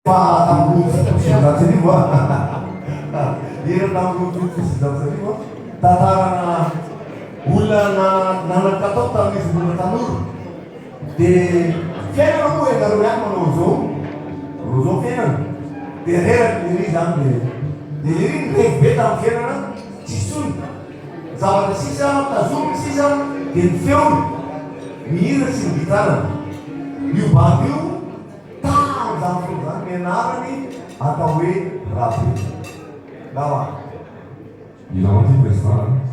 Tamu sudah sini buat dia tamu itu sudah sini buat tataran bulan nana katok tadi sebulan tanur di kena aku yang baru yang menuju kena di hari ini jambi di ini beta kena cisun zaman sisa tazum sisa genfion mir sing gitaran you bagiu Zamfrutan menarani atau rapi. Dawa. Bilang di restoran.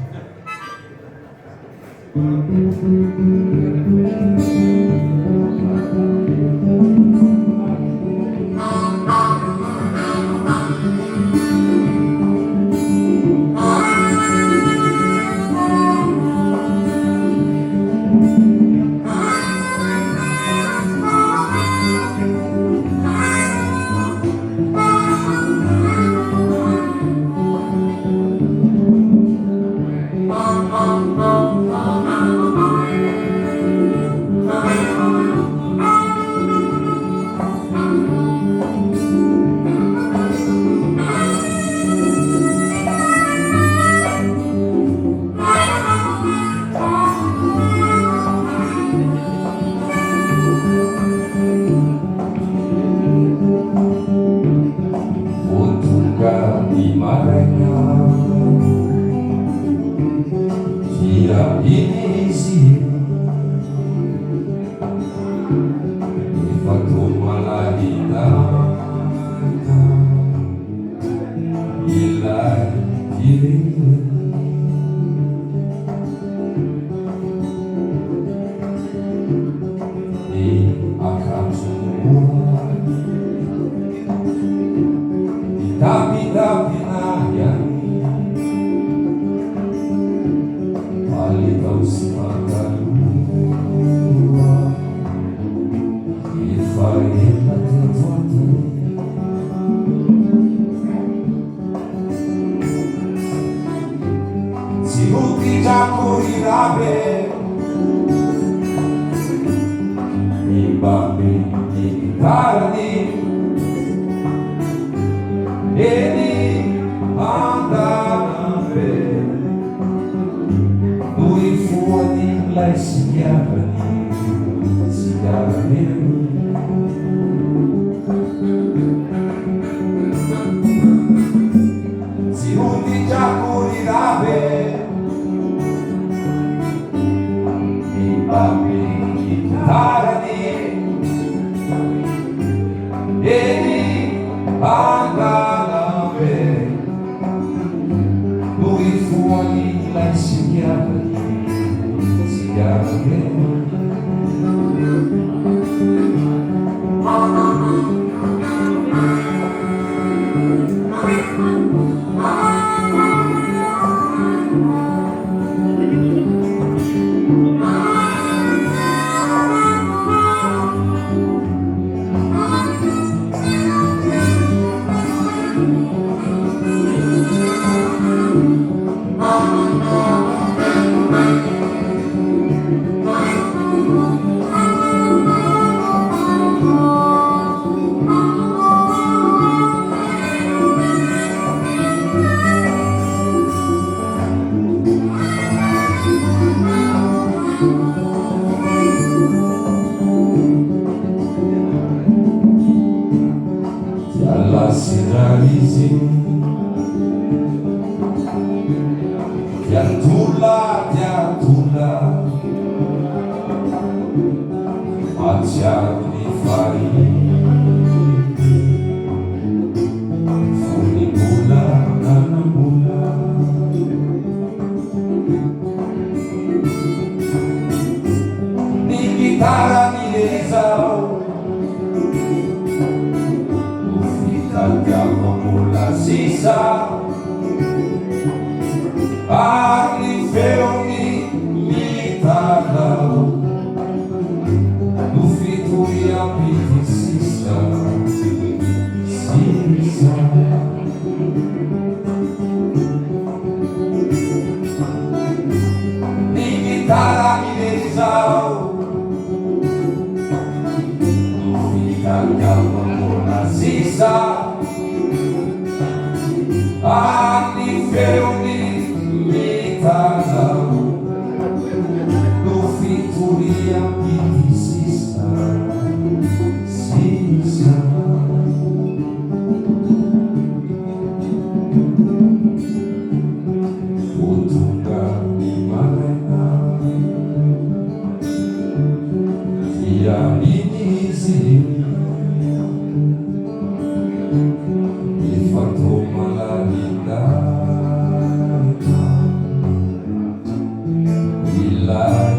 Fica calma, nasce yang diisi di fatto malavita il lai